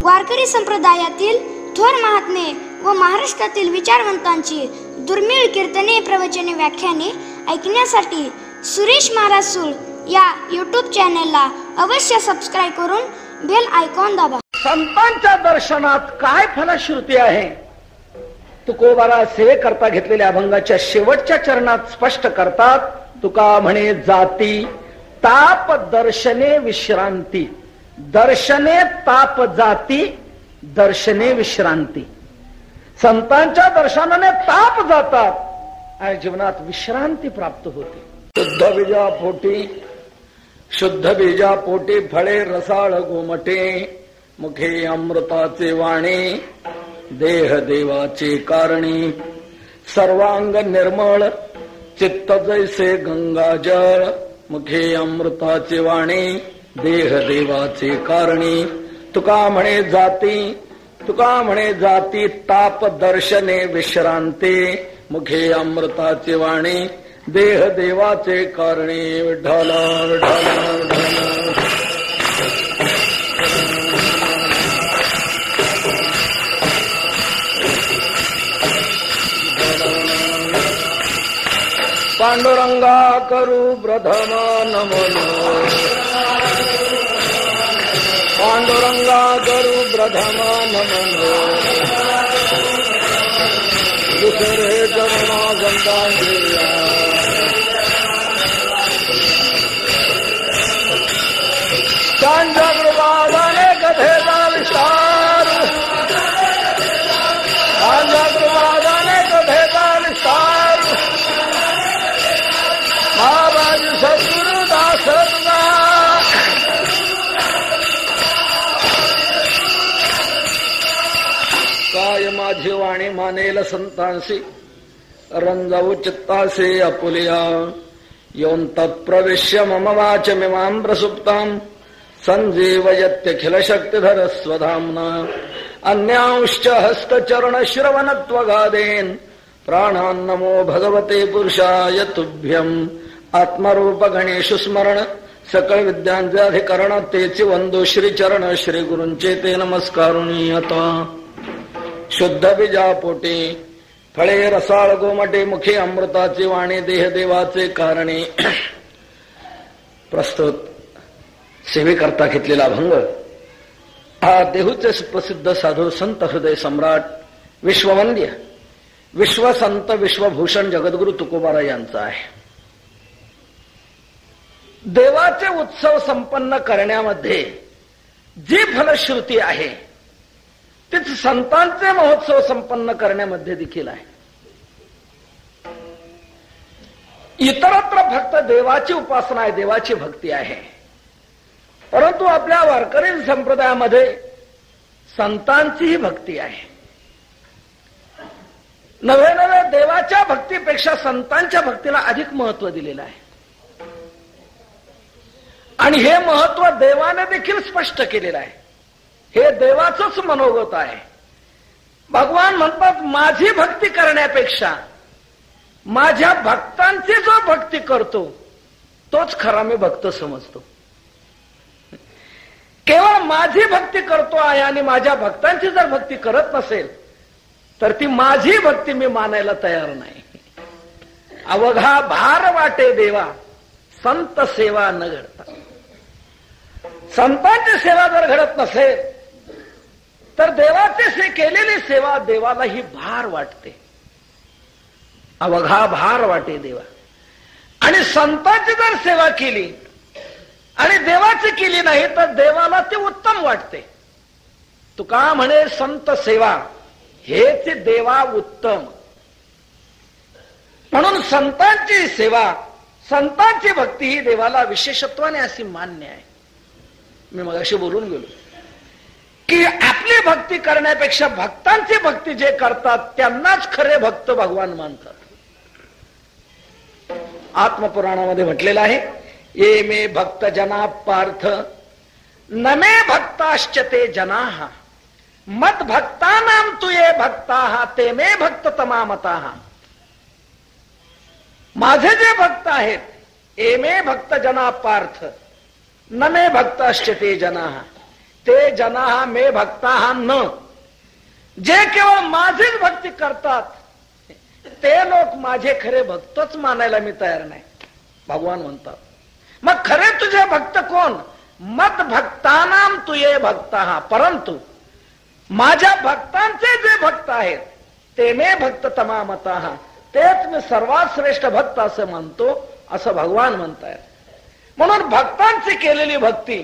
वारकरी संप्रदायातील थोर महात्मे व महाराष्ट्रातील विचारवंतांची दुर्मिळ कीर्तने, प्रवचने, व्याख्याने ऐकण्यासाठी सुरेश महाराज सूळ या यूट्यूब चॅनेलला अवश्य सबस्क्राईब करून बेल आयकॉन दाबा. संतांच्या दर्शनात काय फलश्रुती आहे? तुकोबारा सेवेकरता घेतलेल्या अभंगाच्या शेवटच्या चरणात स्पष्ट करतात. तुका म्हणे जाती ताप दर्शने विश्रांती. दर्शने ताप जाती, दर्शने विश्रांती. संतांच्या दर्शनाने ताप जातात आणि जीवनात विश्रांती प्राप्त होते. शुद्ध बीजा पोटी फळे रसाळ गोमटे. मुखे अमृताचे वाणे देह देवाचे कारणी. सर्वांग निर्मळ चित्त जैसे गंगाजळ. मुखे अमृताचे वाणे देह देवाचे कारणी. तुका म्हणे जाती ताप दर्शने विश्रांते. मुखे अमृताचे वाणे देह देवाचे कारणी. विठ्ठल विठ्ठल पांडुरंगा करू प्रथम नमन. पांडुरंगा करू प्रथम नमन. दुसरे चरणा संतांच्या कृपादाने कथेचा विस्तार. कृपादाने कथेचा विस्तार. महाराज सद्गुरुदास काय माझी वाणी मानेल संतांसी. रंजाऊ चित्तासे अपुलिया. योन तत्प्रविश्य मम वाचमिमां प्रसुप्तां. संजीवयत्यखिल शक्तिधर स्वधाम्ना. अन्यांश्च हस्तचरण श्रवणत्वगादेन. प्राणान्नमो भगवते पुरुषाय तुभ्यं. आत्मरूप गणेश स्मरण सकळ विद्यांचे अधिकरण. तेचे वंदो श्रीचरण श्री गुरूंचे ते नमस्कारुणीयता. शुद्ध बीजा पोटी फळे रसाळ गोमटे. मुखे अमृताचे वाणे देह देवाचे कारणे. प्रस्तुत सेवेकरता घेतलेला अभंग हा देहूचे प्रसिद्ध साधू संत हृदय सम्राट विश्ववंद्य विश्वसंत विश्वभूषण जगद्गुरु तुकोबारा यांचा आहे. देवाचे उत्सव संपन्न करण्यामध्ये जी फलश्रुती आहे तीच संतांचे महोत्सव संपन्न करण्यामध्ये देखील आहे. इतरत्र फक्त देवाची उपासना आहे, देवाची भक्ती आहे. परंतु आपल्या वारकरी संप्रदायामध्ये संतांचीही भक्ती आहे. नव्हे देवाच्या भक्तीपेक्षा संतांच्या भक्तीला अधिक महत्व दिलेलं आहे. आणि हे महत्व देवाने देखील स्पष्ट केलेलं आहे. हे देवाचंच मनोगत आहे. भगवान म्हणतात माझी भक्ती करण्यापेक्षा माझ्या भक्तांची जो भक्ती करतो तोच खरा मी भक्त समजतो. केवळ माझी भक्ती करतो आहे आणि माझ्या भक्तांची जर भक्ती करत नसेल तर ती माझी भक्ती मी मानायला तयार नाही. अवघा भार वाटे देवा संत सेवा न घडता. संतांची सेवा जर घडत नसेल तर देवाची केलेली सेवा देवालाही भार वाटते. अवघा भार वाटे देवा. आणि संतांची जर सेवा केली आणि देवाची केली नाही तर देवाला ते उत्तम वाटते. तुका म्हणे संत सेवा हेच देवा उत्तम. म्हणून संतांची सेवा संतांची भक्ती ही देवाला विशेषत्वाने अशी मान्य आहे. मी मगाशी बोलून गेलो की आपली भक्ती करण्यापेक्षा भक्तांची भक्ती जे करतात त्यांनाच खरे भक्त भगवान मानतात. आत्मपुराणामध्ये म्हटलेलं आहे ये मे भक्त जना पार्थ न मे भक्ताश्च ते जनाः. मत भक्तानां तु ये भक्ताः ते मे भक्त तमामताः. माझे जे भक्त आहेत ए मे भक्त जना पार्थ न मे भक्ताश्च ते जनाः. ते जना मे भक्ता न, जे केवळ माझीच भक्ती करतात ते लोक माझे खरे भक्तच मानायला मी तयार नाही, भगवान म्हणतात. मग खरे तुझे भक्त कोण? मत भक्तानाम तुये भक्ता, परंतु माझ्या भक्तांचे जे भक्त आहेत ते मे भक्त तमामता, तेच मी सर्वात श्रेष्ठ भक्त असं मानतो, असं भगवान म्हणतायत. म्हणून भक्तांची केलेली भक्ती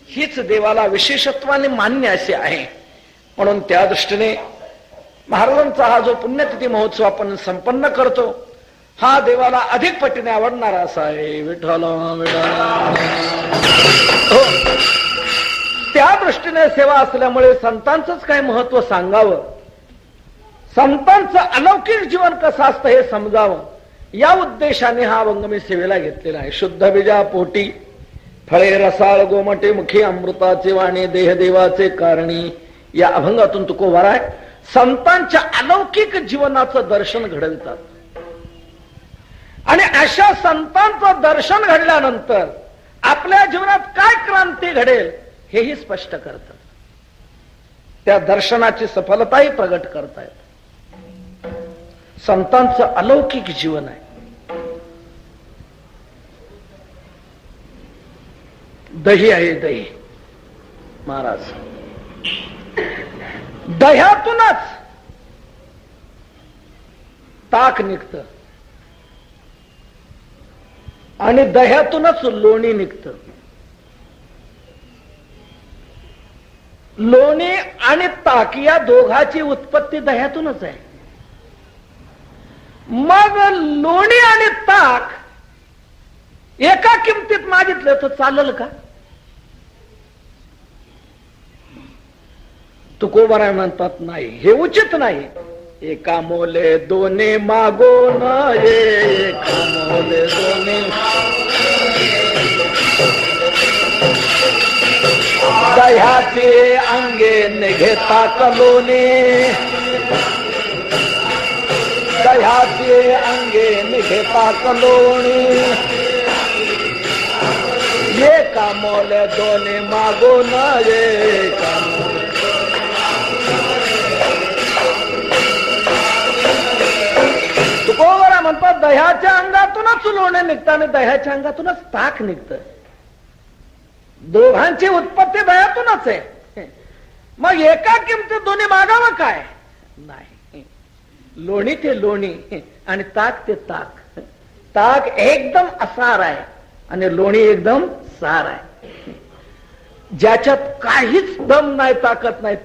हीच देवाला विशेषत्वाने मान्य अशी आहे. म्हणून त्या दृष्टीने महाराजांचा हा जो पुण्यतिथी महोत्सव आपण संपन्न करतो हा देवाला अधिक पटीने आवडणारा असा आहे. विठ्ठल हो, त्या दृष्टीने सेवा असल्यामुळे संतांचंच काय महत्व सांगावं, संतांचं अलौकिक जीवन कसं असतं हे समजावं, या उद्देशाने हा अभंग मी सेवेला घेतलेला आहे. शुद्ध बीजा पोटी फळे रसाळ गोमटे मुखी अमृताचे वाणी देह देवाचे कारणी, या अभंगातून तुकोबाराय संतांच्या अलौकिक जीवनाचं दर्शन घडवितात. आणि अशा संतांचं दर्शन घडल्यानंतर आपल्या जीवनात काय क्रांती घडेल हेही स्पष्ट करतात. त्या दर्शनाची सफलताही प्रगट करतायत. संतांचं अलौकिक जीवन आहे. दही आहे दही महाराज, दह्यातूनच ताक निघतं आणि दह्यातूनच लोणी निघतं. लोणी आणि ताक या दोघाची उत्पत्ती दह्यातूनच आहे. मग लोणी आणि ताक एका किमतीत मागितलं तर चालेल का? तुकोबाराय म्हणतात नाही, हे उचित नाही. एका मोले दोन्ही मागोन एका मोले दोन्ही, दह्याचे अंगे निघेता कलोनी, दह्याचे अंगे निघेता कलोणी, एका मोले दोन्ही मागोन एका मोले. तुकोबाराय म्हणतात दह्याच्या अंगातूनच लोणी निघतं आणि दह्याच्या अंगातूनच ताक निघतं. दोघांची उत्पत्ती दह्यातूनच आहे. मग एका किमतीत दोन्ही मागावं काय? नाही. लोणी ते लोणी आणि ताक ते ताक. ताक एकदम असार आहे आणि लोणी एकदम सार आहे. ज्याच्यात काहीच दम नाही, ताकद नाही,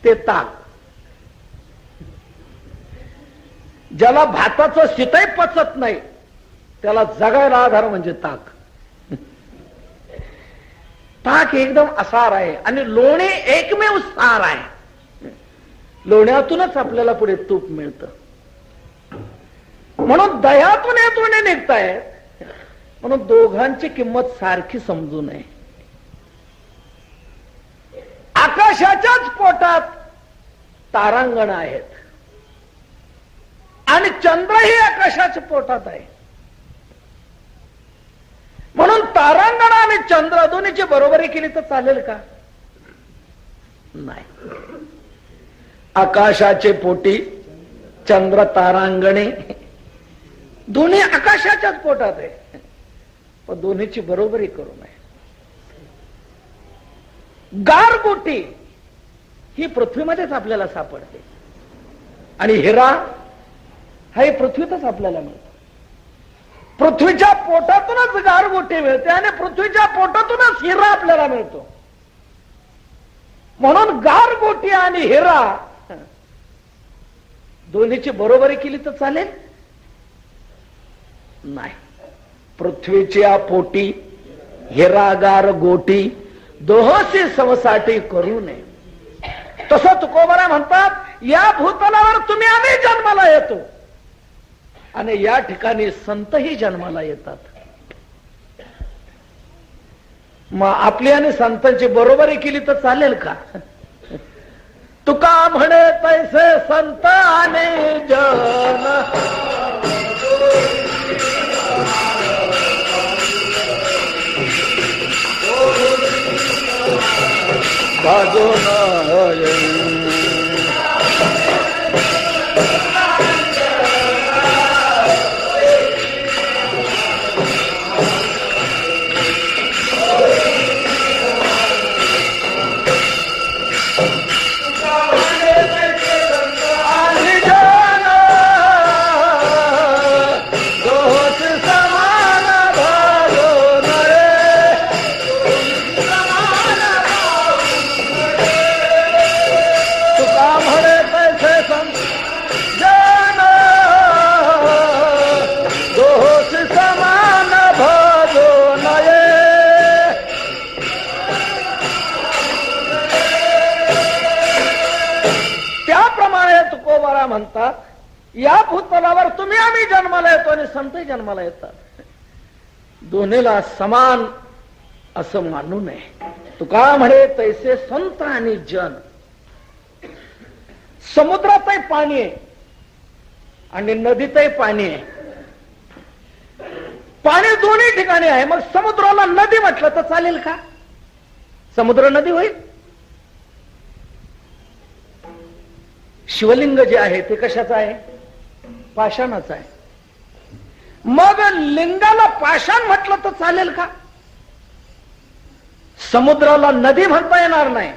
ते ताक. ज्याला भाताचं शितही पचत नाही त्याला जगायला आधार म्हणजे ताक. ताक एकदम असार आहे आणि लोणी एकमेव सार आहे. लोण्यातूनच आपल्याला पुढे तूप मिळतं. म्हणून दह्यातून हे दोन्ही निघतायत. म्हणून दोघांची किंमत सारखी समजू नये. आकाशाच्याच पोटात तारांगण आहेत आणि चंद्रही आकाशाच्या पोटात आहे. म्हणून तारांगण आणि चंद्र दोन्हीची बरोबरी केली तर चालेल का? नाही. आकाशाचे पोटी चंद्र तारांगणे दोन्ही आकाशाच्याच पोटात आहे, पण दोन्हीची बरोबरी करू नये. गारगोटी ही पृथ्वीमध्येच आपल्याला सापडते आणि हिरा हा पृथ्वीतच आपल्याला मिळतो. पृथ्वीच्या पोटातूनच गारगोटी मिळते आणि पृथ्वीच्या पोटातूनच हिरा आपल्याला मिळतो. म्हणून गारगोटी आणि हिरा दोन्हीची बरोबरी केली तर चालेल? नाही. पृथ्वीच्या पोटी हिरा गार गोटी दोहोशी समसाठी करू नये. तसं तुकोबाराय म्हणतात या भूतलावर तुम्ही आम्ही जन्माला येतो आणि या ठिकाणी संतही जन्माला येतात. मग आपली आणि संतांची बरोबरी केली तर चालेल का? तुका म्हणे तैसे संत आणि जन, भाजो नये. म्हणतात या भूतलावर तुम्ही आम्ही जन्माला येतो आणि संत जन्माला येतात. दोन्हीला समान असं मानू नये. तुका म्हणे तैसे संत आणि जन. समुद्रातही पाणी आहे आणि नदीतही पाणी आहे. पाणी दोन्ही ठिकाणी आहे. मग समुद्राला नदी म्हटलं तर चालेल का? समुद्र नदी होईल? शिवलिंग जे आहे ते कशाचं आहे? पाषाणाचं आहे. मग लिंगाला पाषाण म्हटलं तर चालेल का? समुद्राला नदी म्हणता येणार नाही,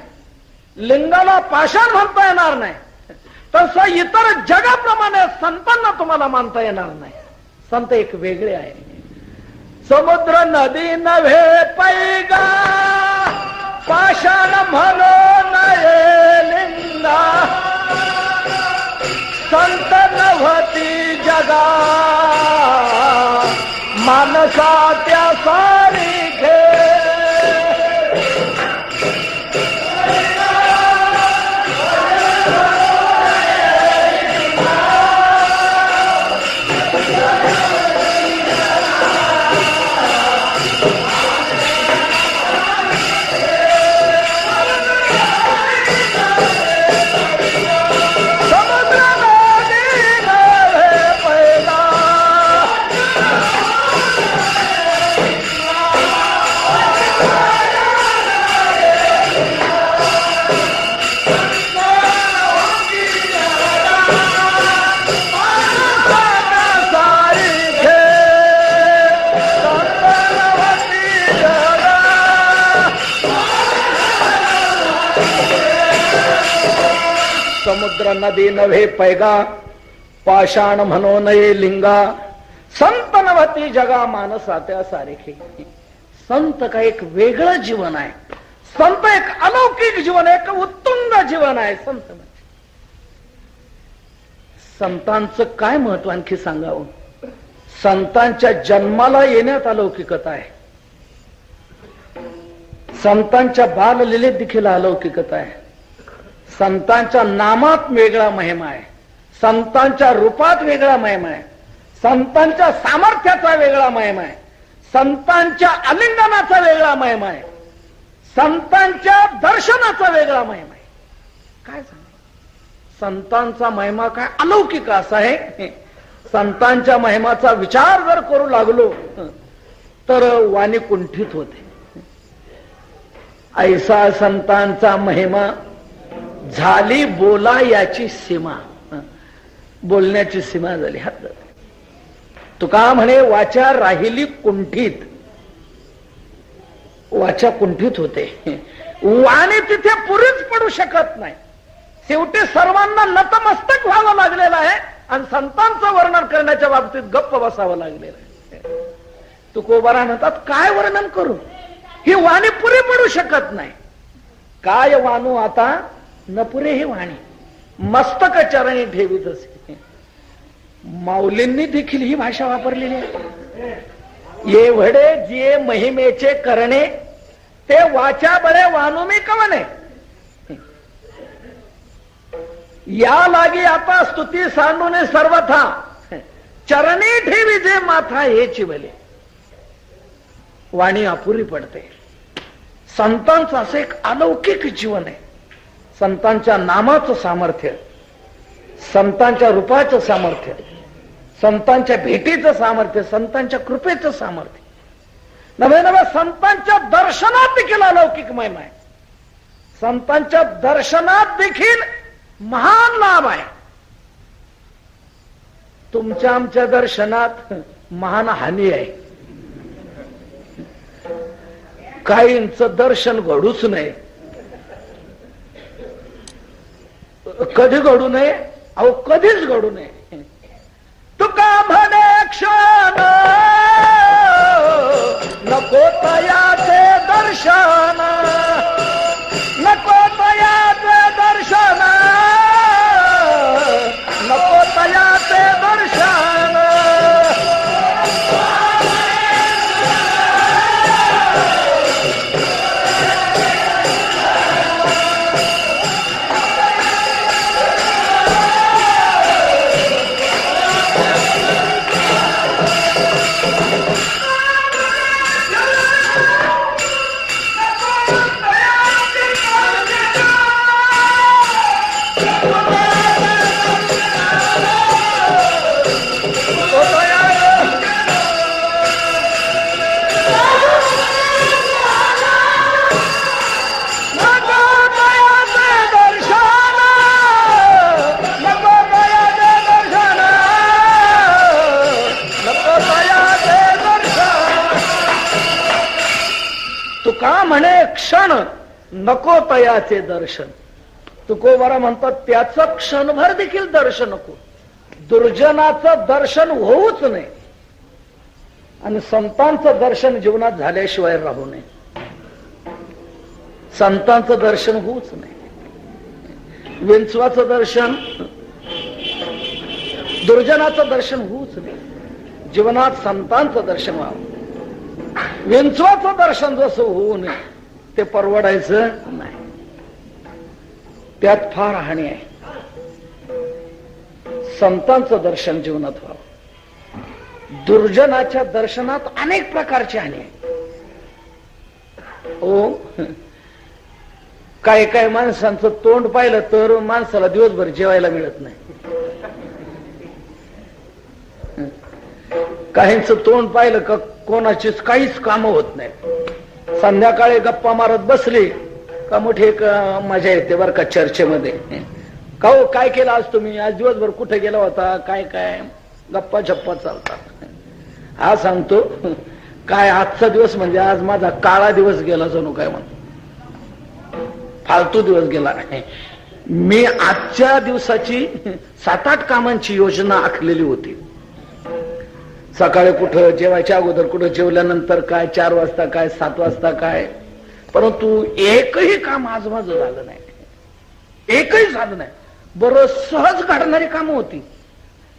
लिंगाला पाषाण म्हणता येणार नाही, तसं इतर जगाप्रमाणे संतांना तुम्हाला मानता येणार नाही. संत एक वेगळे आहे. समुद्र नदी नव्हे पैगा, पाषाण म्हणो नये लिंगा. संत नव्हती जगा, मानसा त्या सारिखे. समुद्र नदी नव्हे पैगा, पाषाण म्हणो नये लिंगा. संत नव्हती जगा, मानसा त्या सारिखे. संत का एक वेगळं जीवन आहे. संत एक अलौकिक जीवन, एक उत्तुंग जीवन आहे. संत म्हणजे संतांचं काय महत्व आणखी सांगावं. संतांच्या जन्माला येण्यात अलौकिकता आहे. संतांच्या बाललीलेत देखील अलौकिकता आहे. संतांच्या नामात वेगळा महिमा आहे. संतांच्या रूपात वेगळा महिमा आहे. संतांच्या सामर्थ्याचा वेगळा महिमा आहे. संतांच्या आलिंगनाचा वेगळा महिमा आहे. संतांच्या दर्शनाचा वेगळा महिमा आहे. काय सांग, संतांचा महिमा काय अलौकिक असा आहे. संतांच्या महिमाचा विचार जर करू लागलो तर वाणी कुंठित होते. ऐसा संतांचा महिमा, झाली बोला याची सीमा. बोलण्याची सीमा झाली, हात झाली. तुका म्हणे वाचा राहिली कुंठित. वाचा कुंठित होते. वाणी तिथे पुरीच पडू शकत नाही. शेवटी सर्वांना नतमस्तक व्हावं लागलेलं आहे आणि संतांचं वर्णन करण्याच्या बाबतीत गप्प बसावं लागलेलं आहे. तुकोबारा म्हणतात काय वर्णन करू, ही वाणी पुरी पडू शकत नाही. काय वाणू आता न पुरे ही वाणी, मस्तक चरणी ठेवीत असे. माऊलींनी देखील ही भाषा वापरलेली आहे. एवढे जे महिमेचे करणे, ते वाचा बळे वानू मी कवने. या लागी आता स्तुती सांडूने सर्वथा, चरणी ठेवी जे माथा हेची भले. वाणी अपुरी पडते. संतांचं असं एक अलौकिक जीवन आहे. संतांच्या नामाचं सामर्थ्य, संतांच्या रूपाचं सामर्थ्य, संतांच्या भेटीचं सामर्थ्य, संतांच्या कृपेचं सामर्थ्य, नव्हे नव्हे संतांच्या दर्शनात देखील अलौकिक महिमा आहे. संतांच्या दर्शनात देखील महान लाभ आहे. तुमच्या आमच्या दर्शनात महान हानी आहे. काहींचं दर्शन घडूच नये. कधी घडू नये? अहो कधीच घडू नये. तुका म्हणे क्षण नको तयाचे दर्शन, नको तयाचे दर्शन, नको तयाचे दर्शन. तुका म्हणे क्षण नको तयाचे दर्शन. तुकोबारा म्हणतात त्याचं क्षणभर देखील दर्शन नको. दुर्जनाचं दर्शन होऊच नये आणि संतांचं दर्शन जीवनात झाल्याशिवाय राहू नये. संतांचं दर्शन होऊच नये. विंचवाचं दर्शन, दुर्जनाचं दर्शन होऊच नये. जीवनात संतांचं दर्शन व्हावं. विंचवाचं दर्शन जसं होऊ नये ते परवडायचं नाही. त्यात फार हानी आहे. संतांचं दर्शन जीवनात व्हावं. दुर्जनाच्या दर्शनात अनेक प्रकारची हानी आहे. ओ काही काही माणसांचं तोंड पाहिलं तर माणसाला दिवसभर जेवायला मिळत नाही. काहींचं तोंड पाहिलं का कोणाचीच काहीच कामं होत नाही. संध्याकाळी गप्पा मारत बसली का मोठी एक मजा येते बरं का चर्चेमध्ये. का हो काय केलं आज तुम्ही, आज दिवसभर कुठे गेला होता, काय काय गप्पा छप्पा चालतात. हा सांगतो काय आजचा दिवस म्हणजे आज माझा काळा दिवस गेला जणू काय म्हणतो. फालतू दिवस गेला. मी आजच्या दिवसाची 7-8 कामांची योजना आखलेली होती. सकाळी कुठं, जेवायच्या अगोदर कुठं, जेवल्यानंतर काय, 4 वाजता काय, 7 वाजता काय. परंतु एकही काम आज माझं झालं नाही. एकही झालं नाही. बरं सहज घडणारी कामं होती,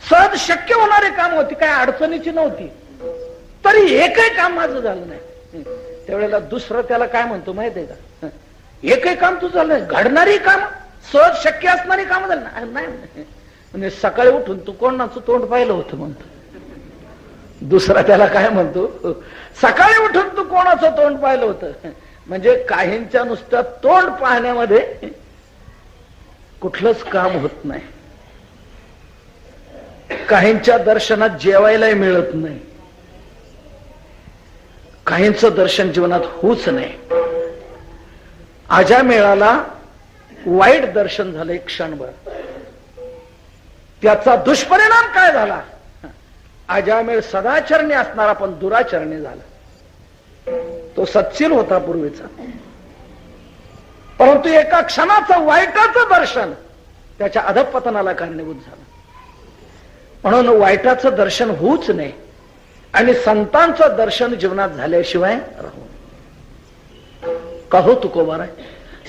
सहज शक्य होणारी कामं होती, काय अडचणीची नव्हती, तरी एकही काम माझं झालं नाही. त्यावेळेला दुसरं त्याला काय म्हणतो माहितीये का, एकही काम तुझं झालं नाही. घडणारी काम, सहज शक्य असणारी काम झालं नाही. म्हणजे सकाळी उठून तू कोणाचं तोंड पाहिलं होतं म्हणतो. दुसरा त्याला काय म्हणतो, सकाळी उठून तू कोणाचं तोंड पाहिलं होतं. म्हणजे काहींच्या नुसत्या तोंड पाहण्यामध्ये कुठलंच काम होत नाही. काहींच्या दर्शनात जेवायलाही मिळत नाही. काहींचं दर्शन जीवनात होऊच नाही. अजामेळाला वाईट दर्शन झालं एक क्षणभर. त्याचा दुष्परिणाम काय झाला, अजामेळ सदाचरणी असणारा पण दुराचरणी झाला. तो सत्शील होता पूर्वीचा, परंतु एका क्षणाचं वाईटाचं दर्शन त्याच्या अधःपतनाला कारणीभूत झालं. म्हणून वाईटाचं दर्शन होऊच नये आणि संतांचं दर्शन जीवनात झाल्याशिवाय राहू नये. का हो तुकोबारा,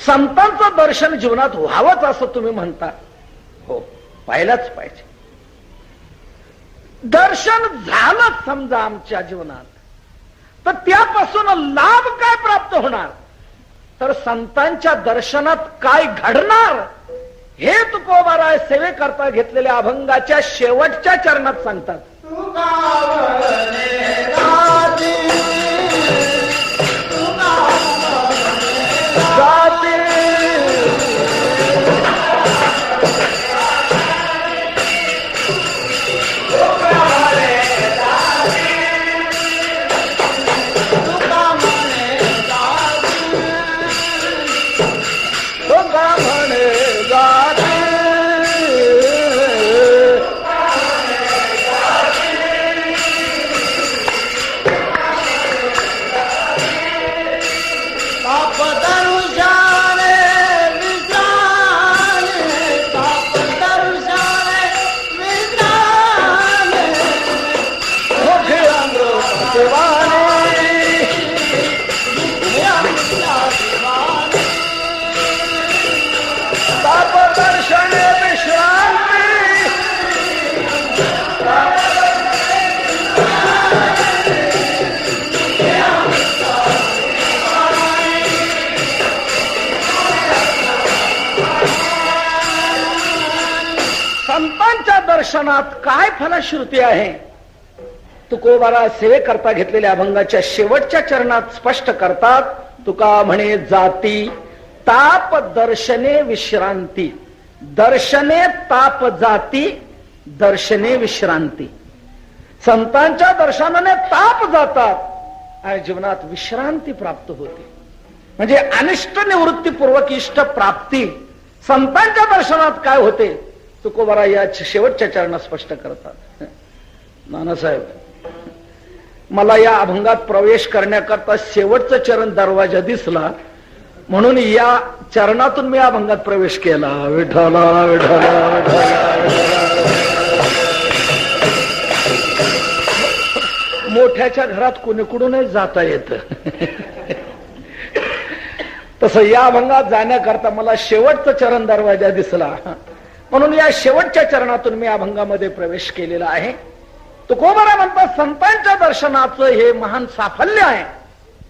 संतांचं दर्शन जीवनात व्हावंच असं तुम्ही म्हणता. हो, पाहिलाच पाहिजे. दर्शन झालं समजा आमच्या जीवनात, तर त्यापासून लाभ काय प्राप्त होणार, तर संतांच्या दर्शनात काय घडणार हे तुकोबाराय सेवेकरता घेतलेल्या अभंगाच्या शेवटच्या चरणात सांगतात. ताप दर्शने विश्रांती. संतांच्या दर्शनात काय फलश्रुती आहे? तुकोबारा सेवेकरता घेतलेल्या अभंगाच्या शेवटच्या चरणात स्पष्ट करतात. तुका म्हणे जाती ताप दर्शने विश्रांती. दर्शने ताप जाती, दर्शने विश्रांती. संतांच्या दर्शनाने ताप जातात आणि जीवनात विश्रांती प्राप्त होते. म्हणजे अनिष्ट निवृत्तीपूर्वक इष्ट प्राप्ती संतांच्या दर्शनात काय होते तुकोबारा या शेवटच्या चरणात स्पष्ट करतात. नानासाहेब, मला या अभंगात प्रवेश करण्याकरता शेवटचं चरण दरवाजा दिसला म्हणून या चरणातून मी अभंगात प्रवेश केला. विठ्ठला विठ्ठला विठ्ठला. मोठ्याच्या घरात कुणीकडूनच जाता येत, तसं या अभंगात जाण्याकरता मला शेवटचं चरण दरवाजा दिसला म्हणून या शेवटच्या चरणातून मी अभंगामध्ये प्रवेश केलेला आहे. तुकोबारा म्हणतात संतांच्या दर्शनाचं हे महान साफल्य आहे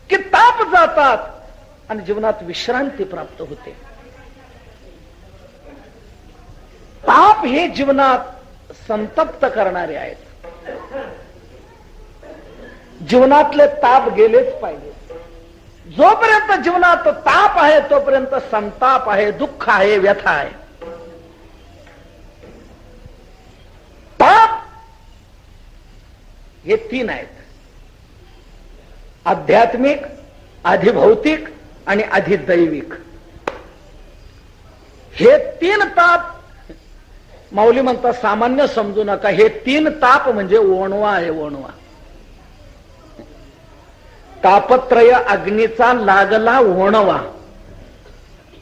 की ताप जातात आणि जीवनात विश्रांती प्राप्त होते. ताप हे जीवनात संतप्त करणारे आहेत. जीवनातले ताप गेलेच पाहिजे. जोपर्यंत जीवनात ताप आहे तोपर्यंत संताप आहे, दुःख आहे, व्यथा आहे. ताप हे तीन आहेत: आध्यात्मिक, अधिभौतिक आणि अधिदैविक. हे तीन ताप माऊली म्हणतात सामान्य समजू नका. हे तीन ताप म्हणजे ओणवा आहे. ओणवा तापत्रय अग्नीचा लागला ओणवा.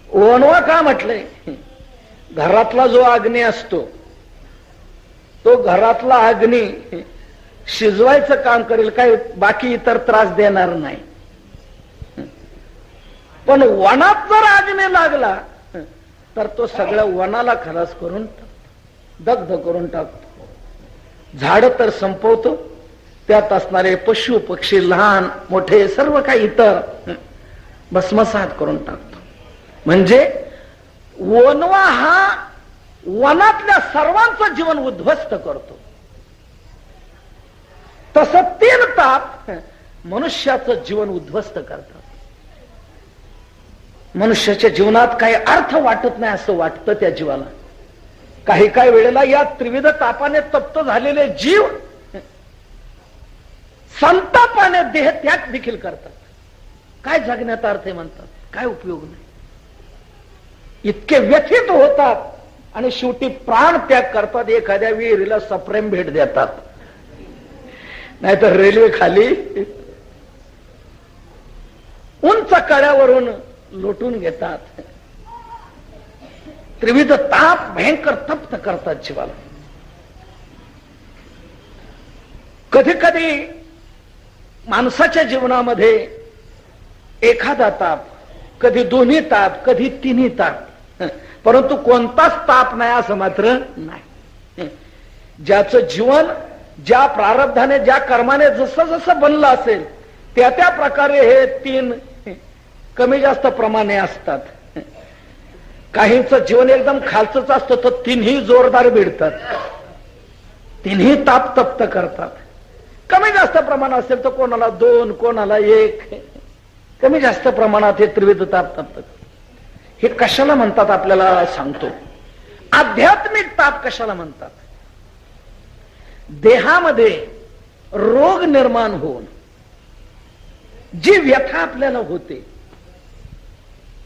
ओणवा का म्हटलंय? घरातला जो अग्नी असतो तो घरातला अग्नी शिजवायचं काम करेल, काही बाकी इतर त्रास देणार नाही. पण वनात जर अग्नी लागला तर तो सगळ्या वनाला खलास करून दग्ध करून टाकतो. झाड तर संपवतो, त्यात असणारे पशु पक्षी लहान मोठे सर्व काही इतर भस्मसात करून टाकतो. म्हणजे वनवा हा वनातल्या सर्वांचं जीवन उद्ध्वस्त करतो. तसं तीन ताप मनुष्याचं जीवन उद्ध्वस्त करतात. मनुष्याच्या जीवनात काही अर्थ वाटत नाही असं वाटतं त्या जीवाला. काही काही वेळेला या त्रिविध तापाने तप्त झालेले जीव संतापाने देह त्याग देखील करतात. काय जगण्याचा अर्थ म्हणतात, काय उपयोग नाही. इतके व्यथित होतात आणि शेवटी प्राण त्याग करतात. एखाद्या विहिरीला सप्रेम भेट देतात, नाहीतर रेल्वे खाली उंच कड्यावरून लोटून घेतात. त्रिविध ताप भयंकर तप्त करतात जीवाला. कधी कधी माणसाच्या जीवनामध्ये एखादा ताप, कधी दोन्ही ताप, कधी तिन्ही ताप, परंतु कोणताच ताप नाही असं मात्र नाही. ज्याचं जीवन ज्या प्रारब्धाने ज्या कर्माने जसं जसं बनलं असेल त्या त्या प्रकारे हे तीन कमी जास्त प्रमाणे असतात. काहींचं जीवन एकदम खालचंच असतं तर तिन्ही जोरदार भिडतात, तिन्ही ताप तप्त करतात. कमी जास्त प्रमाण असेल तर कोणाला दोन, कोणाला एक, कमी जास्त प्रमाणात हे त्रिविध ताप तप्त. हे कशाला म्हणतात आपल्याला सांगतो. आध्यात्मिक ताप कशाला म्हणतात? देहामध्ये रोग निर्माण होऊन जी व्यथा आपल्याला होते,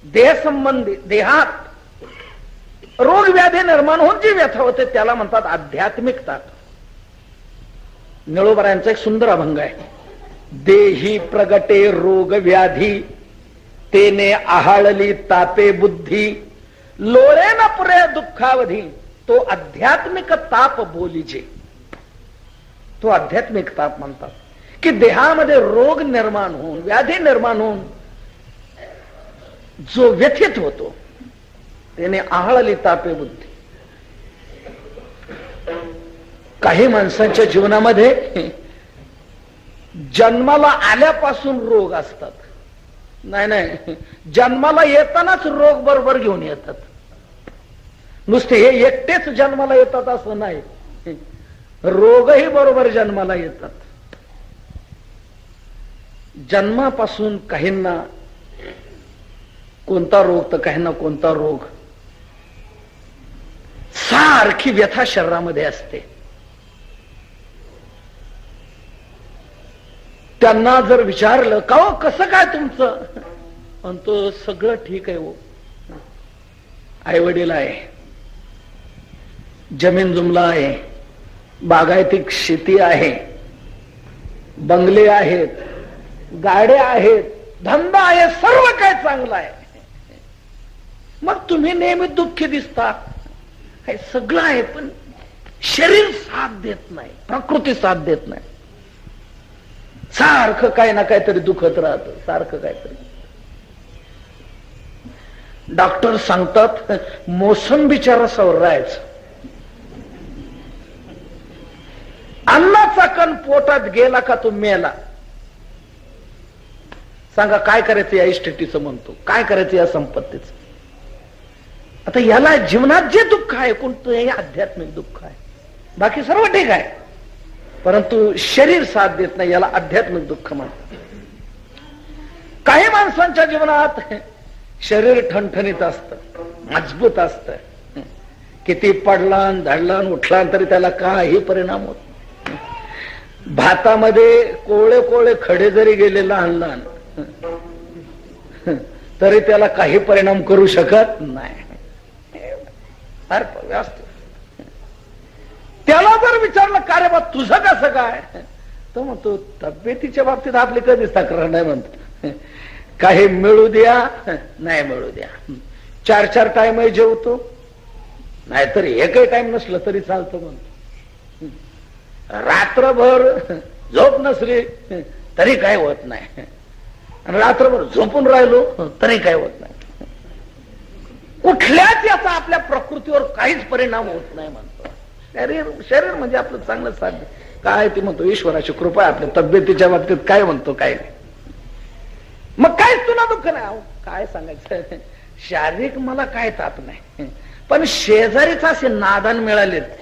देह संबंधी देहात रोग व्याधी निर्माण होऊन जी व्यथा होते त्याला म्हणतात आध्यात्मिक ताप. निळोबरायांचा एक सुंदर अभंग आहे. देही प्रगटे रोग व्याधी तेने आहाळली तापे बुद्धी लोळे न पुरे दुःखावधी तो आध्यात्मिक ताप बोलीजे. तो आध्यात्मिक ताप म्हणतात की देहामध्ये रोग निर्माण होऊन व्याधी निर्माण होऊन जो व्यथित होतो त्याने आहाळली तापे बुद्धी. काही माणसांच्या जीवनामध्ये जन्माला आल्यापासून रोग असतात. नाही, जन्माला येतानाच रोग बरोबर घेऊन येतात. नुसते हे एकटेच जन्माला येतात असं नाही, रोगही बरोबर जन्माला येतात. जन्मापासून काहींना कोणता रोग तर काहींना कोणता रोग, सारखी व्यथा शरीरामध्ये असते. त्यांना जर विचारलं का हो कसं काय तुमचं, म्हणतो सगळं ठीक आहे हो, आई वडील आहे, जमीन जुमला आहे, बागायती शेती आहे, बंगले आहेत, गाड्या आहेत, धंदा आहे, सर्व काय चांगलं आहे. मग तुम्ही नेहमी दुःखी दिसता. हे सगळं आहे पण शरीर साथ देत नाही, प्रकृती साथ देत नाही. सारखं काही ना काहीतरी दुखत राहतं, सारखं काहीतरी. डॉक्टर सांगतात मोसंबीच्या रसावर राहायचं. अन्नाचा कण पोटात गेला का तो मेला. सांगा काय करायचं या इस्टेटीचं, म्हणतो काय करायचं या संपत्तीचं. आता याला जीवनात जे दुःख आहे कोणतं, हे आध्यात्मिक दुःख आहे. बाकी सर्व ठीक आहे, परंतु शरीर साथ देत नाही, याला आध्यात्मिक दुःख म्हणतात. काही माणसांच्या जीवनात शरीर ठणठणीत असतं, मजबूत असतं. किती पडला धडला उठला तरी त्याला काही परिणाम होत. भातामध्ये कोळे कोळे खडे जरी गेले लहान लहान तरी त्याला काही परिणाम करू शकत नाही. फार व्यवस्थित. त्याला जर विचारलं का रे बा तुझं कसं काय, तर म्हणतो तब्येतीच्या बाबतीत आपली कधीच तक्रार नाही. म्हणतो काही मिळू द्या नाही मिळू द्या, 4-4 टाइम जेवतो, नाहीतर एकही टाइम नसलं तरी चालतं. म्हणतो रात्रभर झोप नसली तरी काय होत नाही, आणि रात्रभर झोपून राहिलो तरी काय होत नाही. कुठल्याच याचा आपल्या प्रकृतीवर काहीच परिणाम होत नाही. म्हणतो शरीर म्हणजे आपलं चांगलं साध्य काय ते म्हणतो ईश्वराची कृपा आपल्या तब्येतीच्या बाबतीत. काय म्हणतो काय नाही, मग काहीच तुला दुःख नाही. काय सांगायचं, शारीरिक मला काय ताप नाही, पण शेजारीच असे नादान मिळालेत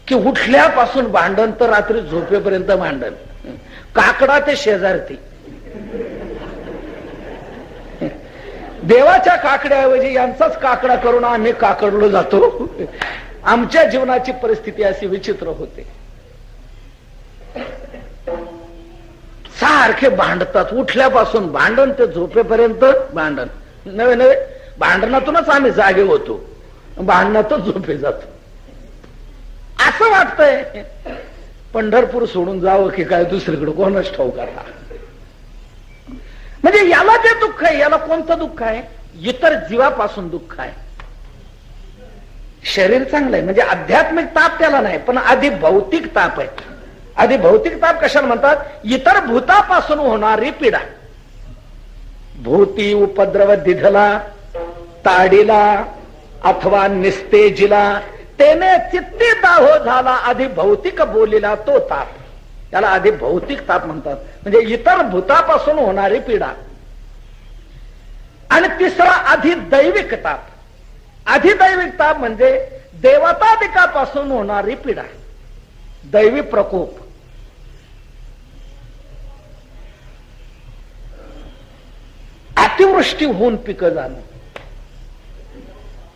की उठल्यापासून भांडण तर रात्री झोपेपर्यंत भांडण. काकडा ते शेजारती. देवाच्या काकड्याऐवजी यांचाच काकडा करून आम्ही काकडलो जातो. आमच्या जीवनाची परिस्थिती अशी विचित्र होते. सारखे भांडतात, उठल्यापासून भांडण ते झोपेपर्यंत भांडण. नवे नवे भांडणातूनच आम्ही जागे होतो, भांडणातच झोपे जातो. असं वाटतंय पंढरपूर सोडून जावं की काय दुसरीकडे, कोणच ठाऊक आता. म्हणजे याला जे दुःख आहे याला कोणतं दुःख आहे, इतर जीवापासून दुःख आहे. शरीर चांगलं आहे म्हणजे आध्यात्मिक ताप त्याला नाही, पण आधी भौतिक ताप आहे. आधी भौतिक ताप कशाला म्हणतात, इतर भूतापासून होणारी पीडा. भूती उपद्रव दिधला ताडीला अथवा निस्तेजिला, तेने चित्ती दाहो झाला आधी भौतिक बोलीला तो ताप. त्याला आधी भौतिक ताप म्हणतात, म्हणजे इतर भूतापासून होणारी पीडा. आणि तिसरा आधी दैविक ताप. अधिदैविक ताप म्हणजे देवतादिकापासून होणारी पीडा, दैवी प्रकोप. अतिवृष्टी होऊन पिकं जाणं,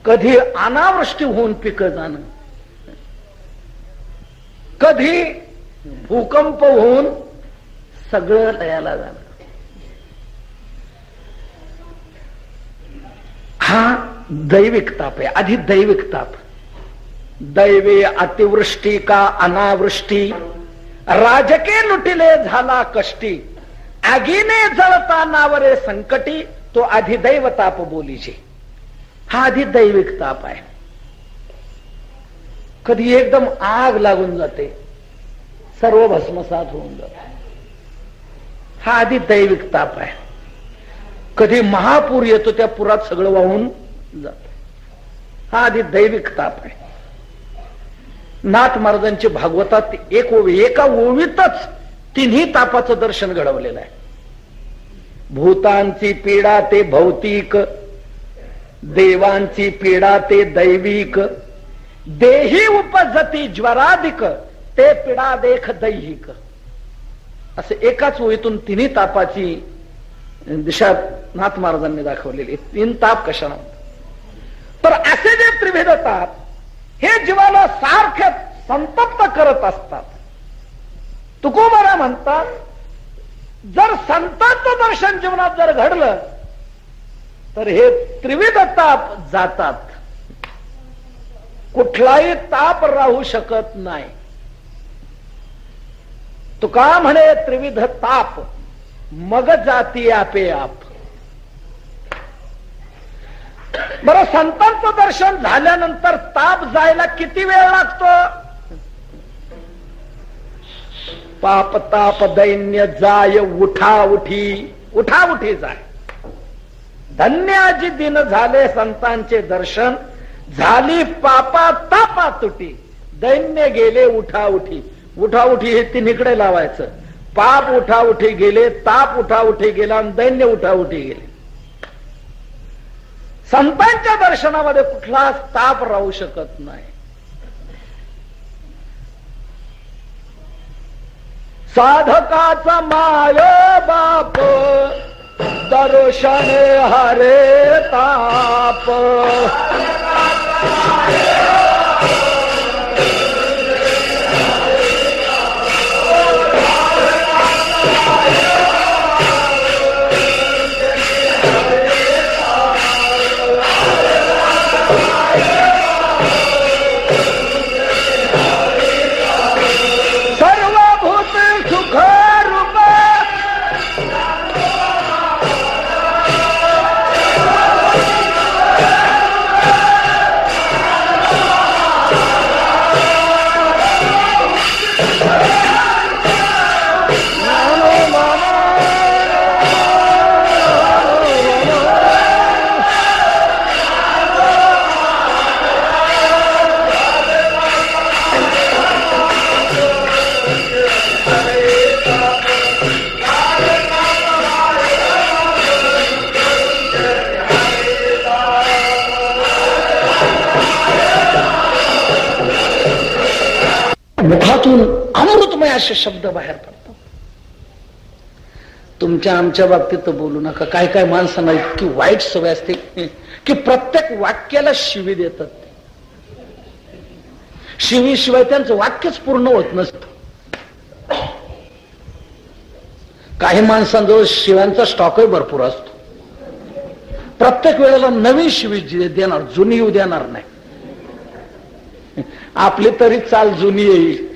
कधी अनावृष्टी होऊन पिकं जाणं, कधी भूकंप होऊन सगळं लयाला जाणं. हा दैविक ताप आहे, आधी दैविक ताप. दैवे अतिवृष्टी का अनावृष्टी, राजके लुटिले झाला कष्टी, आगीने जळता नावरे संकटी, तो अधिदैव ताप बोलीचे. हा आधी दैविक ताप आहे. कधी एकदम आग लागून जाते, सर्व भस्मसात होऊन जाते, हा आधी दैविक ताप आहे. कधी महापूर येतो, त्या पुरात सगळं वाहून जात. हा आधी दैविक ताप आहे. नाथ महाराजांची भागवतात एका ओवीतच तिन्ही तापाचं दर्शन घडवलेलं आहे. भूतांची पीडा ते भौतिक, देवांची पीडा ते दैविक, देही उपजती ज्वराधिक ते पीडा देख दैहिक. असे एकाच ओळीतून तिन्ही तापाची दिशा नाथ महाराजांनी दाखवलेली. तीन ताप कशाला म्हणतात? तर असे जे त्रिभेद ताप हे जीवाला सारखे संतप्त करत असतात. तुकोबारा म्हणतात, जर संतांचं दर्शन जीवनात जर घडलं तर हे त्रिविध ताप जातात. कुठलाही ताप राहू शकत नाही. तुका म्हणे त्रिविध ताप मग जाती आपे आप. बरं, संतांचं दर्शन झाल्यानंतर ताप जायला किती वेळ लागतो? पाप ताप दैन्य जाय उठाउठी, उठाउठी जाय. धन्याजी दिन झाले संतांचे दर्शन, झाली पापा तापा तुटी, दैन्य गेले उठाउठी. उठाउठी हे तिन्हीकडे लावायचं. पाप उठाउठी गेले, ताप उठाउठी गेला आणि दैन्य उठाउठी गेले. संतांच्या दर्शनामध्ये कुठलाच ताप राहू शकत नाही. साधकाचा माय बाप दर्शन हरे ताप. मुखातून अमृतमय असे शब्द बाहेर पडतात. तुमच्या आमच्या बाबतीत तर बोलू नका. काय काय माणसांना इतकी वाईट सवय असते की प्रत्येक वाक्याला शिवी देतात. शिवीशिवाय त्यांचं वाक्यच पूर्ण होत नसतं. काही माणसांजवळ शिव्यांचा स्टॉकही भरपूर असतो. प्रत्येक वेळेला नवीन शिवी देणार, जुनी येऊ देणार नाही. आपली तरी चाल जुनी येईल.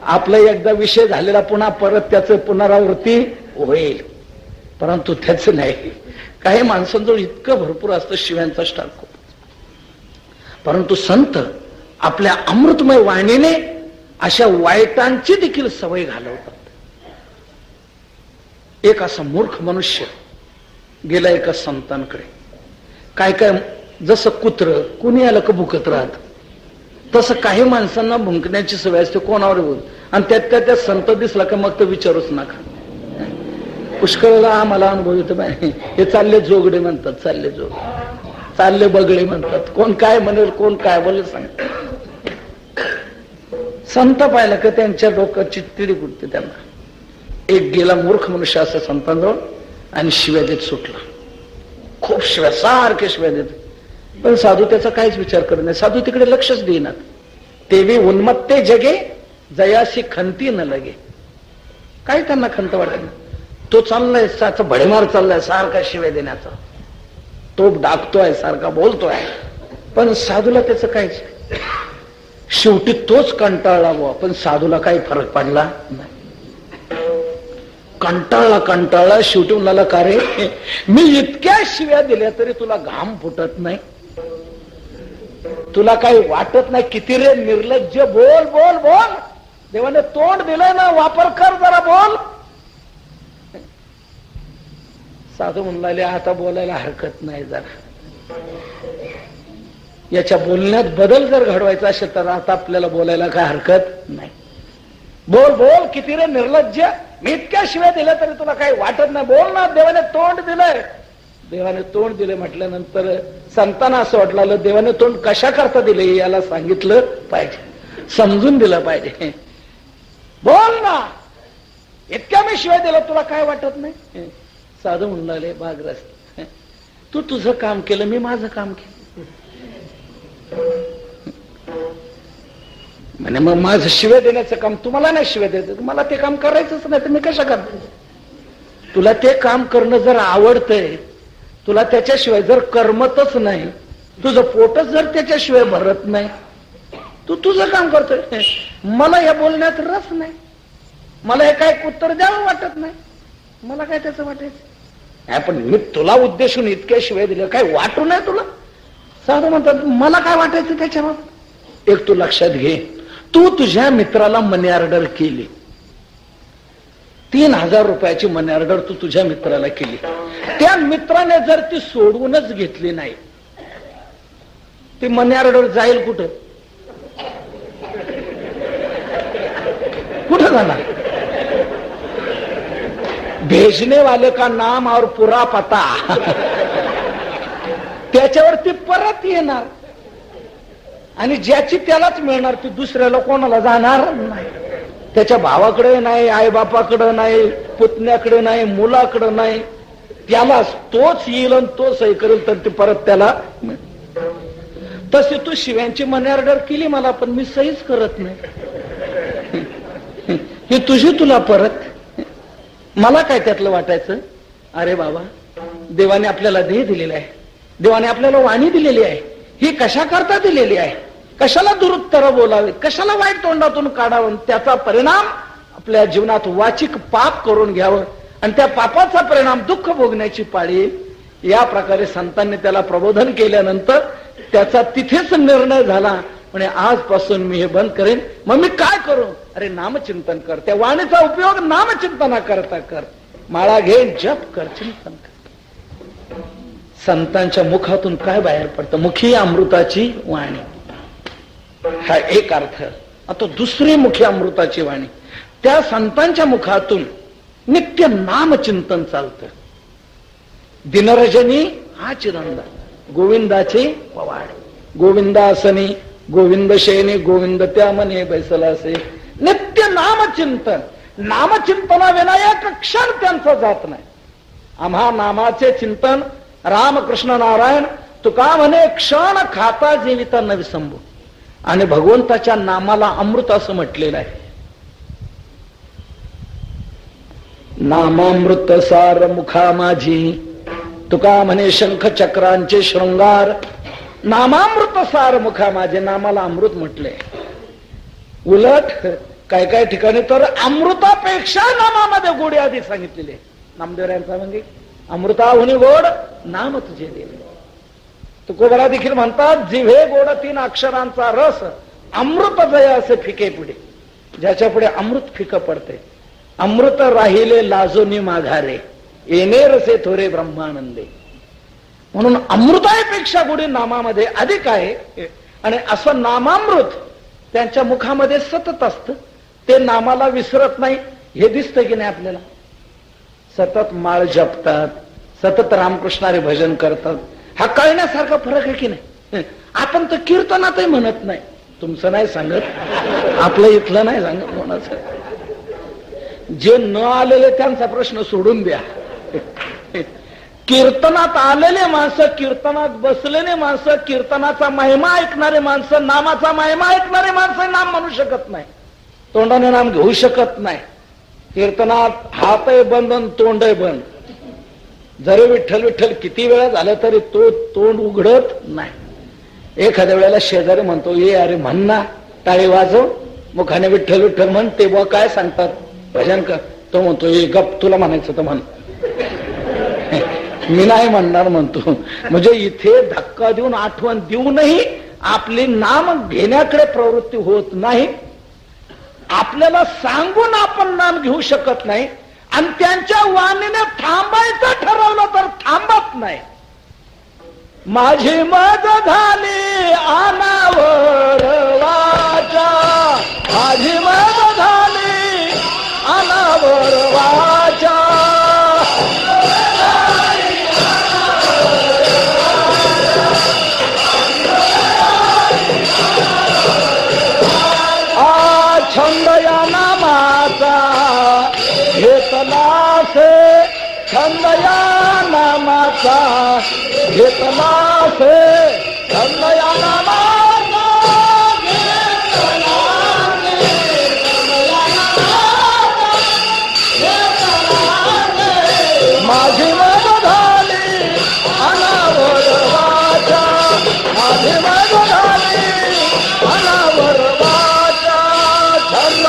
आपला एकदा विषय झालेला पुन्हा परत त्याचं पुनरावृत्ती होईल, परंतु त्याच नाही. काही माणसांजवळ इतकं भरपूर असतं शिव्यांचा स्टॉक. परंतु संत आपल्या अमृतमय वाणीने अशा वाईटांची देखील सवय घालवतात. एक असा मूर्ख मनुष्य गेला एका संतांकडे. काय काय जसं कुत्र कुणी आलं का भुकत राहत, तसं काही माणसांना भुंकण्याची सवय असते कोणावर बोल. आणि त्या संत दिसला का मग तर विचारूच नका. पुष्कळला आम्हाला अनुभव येतो. हे चालले जोगडे म्हणतात, चालले जोग, चालले बगळे म्हणतात. कोण काय म्हणेल, कोण काय बोलेल सांग. संत पाहिलं का त्यांच्या डोक्याची तिडी कुठते त्यांना. एक गेला मूर्ख मनुष्य असं संतांजवळ आणि शिव्या देत सुटला. खूप शिव्या, सारखे शिव्या देत. पण साधू त्याचा काहीच विचार करत नाही. साधू तिकडे लक्षच देईनात. तेवी उन्मत्ते जगे जयाशी खंती न लगे. काही त्यांना खंत वाटत. तो चाललाय त्याचा भडेमार चाललाय सारखा शिव्या देण्याचा. तो डाकतोय, सारखा बोलतोय. पण साधूला त्याचं काहीच. शेवटी तोच कंटाळला बुवा, पण साधूला काही फरक पडला नाही. कंटाळला शेवटी म्हणाला, का रे मी इतक्या शिव्या दिल्या तरी तुला घाम फुटत नाही, तुला काही वाटत नाही. किती रे निर्लज्ज. बोल बोल बोल, देवाने तोंड दिलंय ना, वापर कर जरा, बोल. साधू म्हणले आता बोलायला हरकत नाही, जरा याच्या बोलण्यात बदल जर घडवायचा असेल तर आता आपल्याला बोलायला काय हरकत नाही. बोल बोल, किती रे निर्लज्ज, मी इतक्या शिव्या दिल्या तरी तुला काही वाटत नाही, बोल ना. देवाने तोंड दिलंय. देवाने तोंड दिले म्हटल्यानंतर संतांना असं वाटलं देवाने तोंड कशा करता दिले याला सांगितलं पाहिजे, समजून दिलं पाहिजे. बोल ना, इतक्या मी शिवाय दिला तुला काय वाटत नाही. साधू म्हणले भागरस्त, तू तुझं काम केलं, मी माझं काम केलं. म्हणे मग माझं शिव्या देण्याचं काम तुम्हाला नाही शिव्या द्यायचं, मला ते काम करायचंच नाही तर मी कशा करते. तुला ते काम करणं जर आवडतंय, तुला त्याच्याशिवाय जर करमतच नाही, तुझं पोटच जर त्याच्याशिवाय भरत नाही, तू तुझं काम करतोय. मला या बोलण्यात रस नाही, मला हे काय उत्तर द्यावं वाटत नाही, मला काय त्याचं वाटायचं. पण मी तुला उद्देशून इतक्या शिवाय दिल्या, काय वाटू नये तुला. साधू म्हणतात मला काय वाटायचं त्याच्यावर. एक तू लक्षात घे, तू तुझ्या मित्राला मनी ऑर्डर केली, 3,000 रुपयाची मनी ऑर्डर तू तुझ्या मित्राला केली. त्या मित्राने जर ती सोडवूनच घेतली नाही, ती मनी ऑर्डर जाईल कुठं, कुठं जाणार. भेजने वाले का नाम और पुरा पता, त्याच्यावरती परत येणार आणि ज्याची त्यालाच मिळणार, ती दुसऱ्याला कोणाला जाणार नाही. त्याच्या भावाकडे नाही, आई बापाकडे नाही, पुतण्याकडे नाही, मुलाकडे नाही, त्यालाच तोच येईल आणि तो सही करेल तर ती परत त्याला. तशी तू शिव्यांची मनी ऑर्डर केली मला, पण मी सहीच करत नाही, ही तुझी तुला परत. मला काय त्यातलं वाटायचं. अरे बाबा, देवाने आपल्याला देह दिलेला आहे, देवाने आपल्याला वाणी दिलेली आहे, ही कशा करता दिलेली आहे, कशाला दुरुत्तर बोलावे, कशाला वाईट तोंडातून काढावं, त्याचा परिणाम आपल्या जीवनात वाचिक पाप करून घ्यावं आणि त्या पापाचा परिणाम दुःख भोगण्याची पाळी. या प्रकारे संतांनी त्याला प्रबोधन केल्यानंतर त्याचा तिथेच निर्णय झाला, म्हणजे आजपासून मी हे बंद करेन. मग मी काय करू. अरे नामचिंतन कर, त्या वाणीचा उपयोग नामचिंतना करता कर, माळा घे, जप कर, चिंतन कर. संतांच्या मुखातून काय बाहेर पडतं, मुखी अमृताची वाणी, हा एक अर्थ. आता दुसरी मुखी अमृताची वाणी, त्या संतांच्या मुखातून नित्य नामचिंतन चालतं. दिनरजनी हा चिरंदा, गोविंदाचे पवाड, गोविंदासनी, गोविंद शयनी, गोविंद त्या मने बैसला असे. नित्य नामचिंतन, नामचिंतना विनायक क्षण त्यांचं जात नाही. आम्हा नामाचे चिंतन रामकृष्ण नारायण तुका म्हणे क्षण खाता जीविता न विसंबू. आणि भगवंताच्या नामाला अमृत असं म्हटलेलं आहे. नामामृत सार मुखा माझी, तुका म्हणे शंख चक्रांचे शृंगार. नामामृत सार मुखा माझे, नामाला अमृत म्हटले. उलट काय काय ठिकाणी तर अमृतापेक्षा नामामध्ये गोडी आधी सांगितलेली. नामदेवरायांचा म्हणजे अमृताहुनी गोड नाम तुझे देव. तुकोबरा देखील म्हणतात, जिव्हे गोड 3 अक्षरांचा रस, अमृत जय असे फिके पुढे. ज्याच्या पुढे अमृत फिकं पडते. अमृत राहिले लाजोनी माघारे, येणे रसे थोरे ब्रह्मानंदे. म्हणून अमृतापेक्षा गोडी नामामध्ये अधिक आहे. आणि असं नामामृत त्यांच्या मुखामध्ये सतत असतं. ते नामाला विसरत नाही, हे दिसतं की नाही आपल्याला. सतत माळ जपतात, सतत रामकृष्णारे भजन करतात. हा कळण्यासारखा फरक आहे की नाही. आपण तर कीर्तनातही म्हणत नाही. तुमचं नाही सांगत, आपलं इथलं नाही सांगत कोणाचं. जे न आलेले त्यांचा प्रश्न सोडून द्या. कीर्तनात आलेले माणसं, कीर्तनात बसलेले माणसं, कीर्तनाचा महिमा ऐकणारे माणसं, नामाचा महिमा ऐकणारे माणसं नाम म्हणू शकत नाही, तोंडाने नाम घेऊ शकत नाही. कीर्तनात हातही बंद आणि तोंडही बंद. जरी विठ्ठल विठ्ठल किती वेळा झालं तरी तो तोंड उघडत नाही. एखाद्या वेळेला शेजारी म्हणतो, ये अरे म्हण ना, टाळी वाजव, मुखाने विठ्ठल विठ्ठल म्हण. ते बुवा काय सांगतात, भजन कर. तो म्हणतो, ये गप, तुला म्हणायचं तर म्हण, मी नाही म्हणणार म्हणतो. म्हणजे इथे धक्का देऊन आठवण देऊनही आपली नाम घेण्याकडे प्रवृत्ती होत नाही. आपल्याला सांगून आपण नाम घेऊ शकत नाही. आणि त्यांच्या वाणीने थांबायचं ठरवलं तर थांबत नाही. माझी मज झाली अनावर वाचा, माझी मज झाली अनावर वाचा. छंद या नामाचा घेतला से, छंद या नामाचा घेतला से, छंद या नामाचा माझी मज झाली अनावर वाचा, माझी मज झाली अनावर वाचा. छंद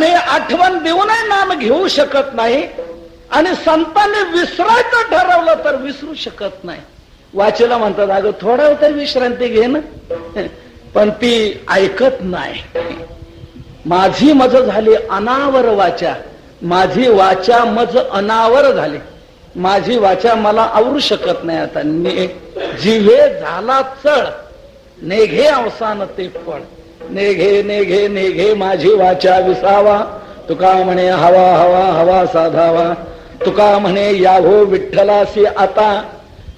या आठवण देऊनही नाम घेऊ शकत नाही आणि संतांनी विसरायचं ठरवलं तर विसरू शकत नाही. वाचेला म्हणतात अगं थोडा वेळ तरी विश्रांती घे ना, पण ती ऐकत नाही. माझी मज झाली अनावर वाचा, माझी वाचा मज अनावर झाली, माझी वाचा मला आवरू शकत नाही. आता जिव्हे झाला चळ, नेघे अवसान ते फळ, नेघे नेघे नेघे माझी वाचा विसावा. तुका म्हणे हवा हवा हवा साधावा, तुका म्हणे याहो विठ्ठलासी आता,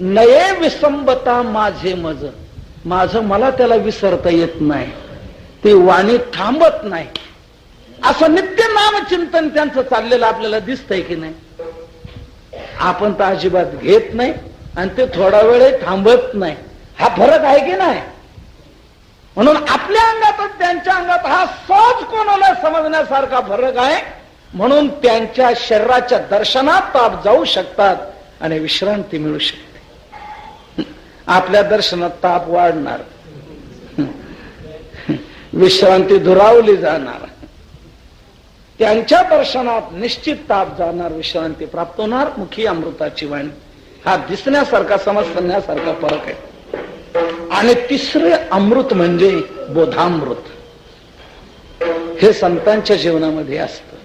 नये विसंबता माझे मज, माझं मला त्याला विसरता येत नाही. ती वाणी थांबत नाही. असं नित्य नामचिंतन त्यांचं चाललेलं आपल्याला दिसतंय की नाही? आपण तर अजिबात घेत नाही आणि ते थोडा वेळ थांबत नाही. हा फरक आहे की नाही? म्हणून आपल्या अंगातच त्यांच्या अंगात हा सहज कोणाला समजण्यासारखा फरक आहे. म्हणून त्यांच्या शरीराच्या दर्शनात ताप जाऊ शकतात आणि विश्रांती मिळू शकते. आपल्या दर्शनात ताप वाढणार, विश्रांती दुरावली जाणार. त्यांच्या दर्शनात निश्चित ताप जाणार, विश्रांती प्राप्त होणार. मुखी अमृताची वाणी. हा दिसण्यासारखा समजण्यासारखा फरक आहे. आणि तिसरे अमृत म्हणजे बोधामृत. हे संतांच्या जीवनामध्ये असतं.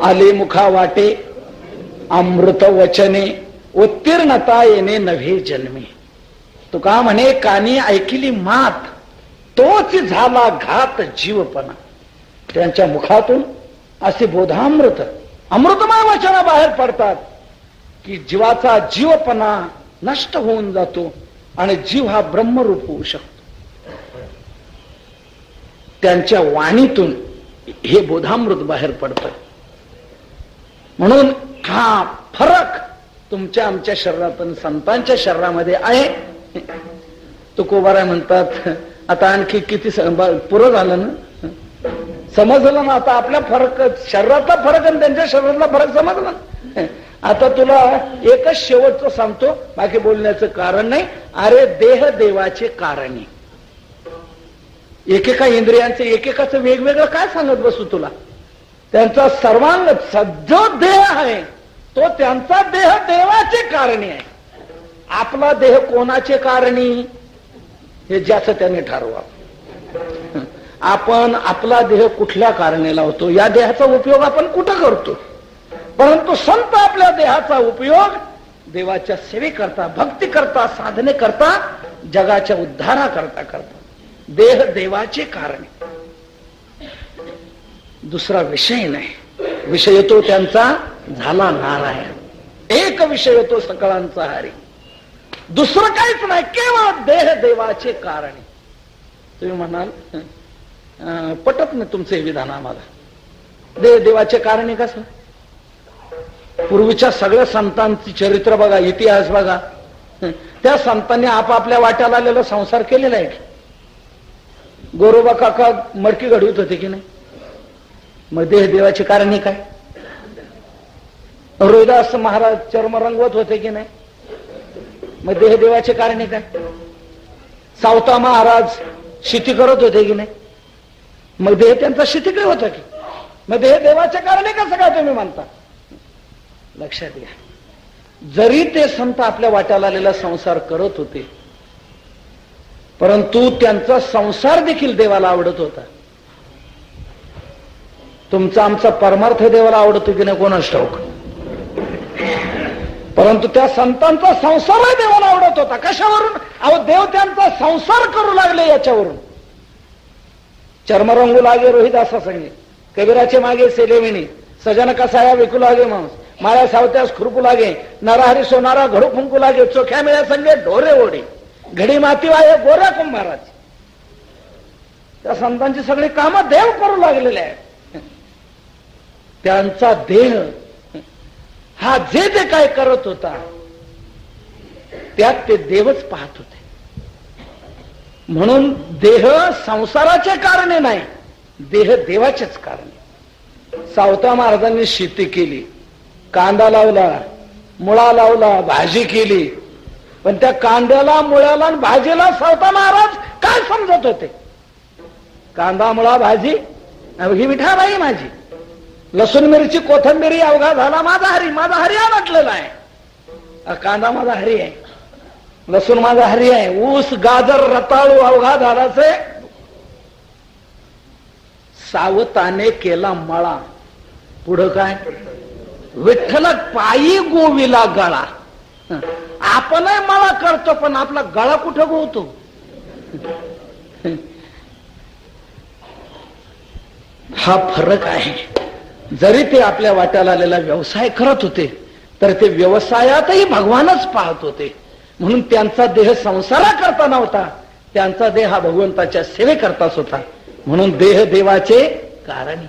आले मुखा वाटे अमृत वचने, उत्तीर्णता येणे नव्हे जन्मे. तुका म्हणे कानी ऐकिली मात, तोच झाला घात जीवपणा. त्यांच्या मुखातून असे बोधामृत अमृतमय वचन बाहेर पडतात की जीवाचा जीवपणा नष्ट होऊन जातो आणि जीव हा ब्रह्मरूप होऊ शकतो. त्यांच्या वाणीतून हे बोधामृत बाहेर पडतं. म्हणून हा फरक तुमच्या आमच्या शरीरात आणि संतांच्या शरीरामध्ये आहे. तुकोबाराय म्हणतात आता आणखी किती पुरं झालं ना, समजलं ना? आता आपल्या फरक, शरीरातला फरक आणि त्यांच्या शरीरातला फरक समजला. आता तुला एकच शेवटचं सांगतो, बाकी बोलण्याचं कारण नाही. अरे देह देवाचे कारणी. एकेका इंद्रियांचे एकेकाचं वेगवेगळं काय सांगत बसू तुला? त्यांचा सर्वांग जो देह आहे तो त्यांचा देह देवाचे कारणी आहे. आपला देह कोणाचे कारणी हे ज्याचं त्याने ठरवा. आपण आपला देह कुठल्या कारणाला होतो, या देहाचा उपयोग आपण कुठं करतो? परंतु संत आपल्या देहाचा उपयोग देवाच्या सेवेकरता, भक्ती करता, साधने करता, जगाच्या उद्धारा करता करता. देह देवाचे कारण. दुसरा विषय नाही. विषय तो त्यांचा झाला नारायण. एक विषय तो सकळांचा हरी. दुसरं काहीच नाही, केवळ देह देवाचे कारण. तुम्ही म्हणाल पटत नाही तुमचे विधान आम्हाला. देह देवाचे कारण कसं? पूर्वीच्या सगळ्या संतांची चरित्र बघा, इतिहास बघा. त्या संतांनी आपापल्या वाट्याला आलेला संसार केलेला आहे. गोरोबा काका मडकी घडवत होते की नाही? मग देह देवाचे कारण काय? रोहिदास महाराज चर्म रंगवत होते की नाही? मग देह देवाचे कारणे काय? सावता महाराज शेती करत होते की नाही? मग देह त्यांचा शेतीकडे होता की? मग देह देवाचे कारणे कसं काय तुम्ही म्हणता? लक्षात घ्या, जरी ते संत आपल्या वाट्याला आलेला संसार करत होते, परंतु त्यांचा संसार देखील देवाला आवडत होता. तुमचा आमचा परमार्थ देवाला आवडतो की नाही कोणास ठाऊक, परंतु त्या संतांचा संसारही देवाला आवडत होता. कशावरून? अहो, देव त्यांचा संसार करू लागले याच्यावरून. चर्म रंगू लागे रोहिदासा संगे, कबीराचे मागे सेलेविणी, सजन कसाया विकू लागे मांस, माया सावत्यास खुरपू लागे, नरहरी सोनारा घडू फुंकू लागे, चोख्या मिळ्या संगे ढोरे ओढे, घडी माती वाये गोऱ्या कुंभाराची. त्या संतांची सगळी कामं देव करू लागलेले आहेत. त्यांचा देह हा जे ते काय करत होता त्यात ते देवच पाहत होते. म्हणून देह संसाराचे कारणे नाही, देह देवाचेच कारणे. सावता महाराजांनी शेती केली, कांदा लावला, मुळा लावला, भाजी केली, पण त्या कांद्याला, मुळ्याला आणि भाजीला सावता महाराज काय समजत होते? कांदा, मुळा, भाजी ही मिठाबाई माझी, लसूण मिरची कोथंबिरी अवघा झाला माझा हरी. माझा हरी हा म्हटलेला आहे. कांदा माझा हरी आहे, लसूण माझा हरी आहे, ऊस गाजर रताळू अवघा झालाचे. सावताने केला मळा, पुढं काय? विठ्ठल पायी गोविला गळा. आपणही मळा करतो, पण आपला गळा कुठं गोवतो? हा फरक आहे. जरी ते आपल्या वाट्याला आलेला व्यवसाय करत होते, तर ते व्यवसायातही भगवानच पाहत होते. म्हणून त्यांचा देह संसारा करता नव्हता, त्यांचा देह हा भगवंताच्या सेवेकरताच होता. म्हणून देह देवाचे कारण,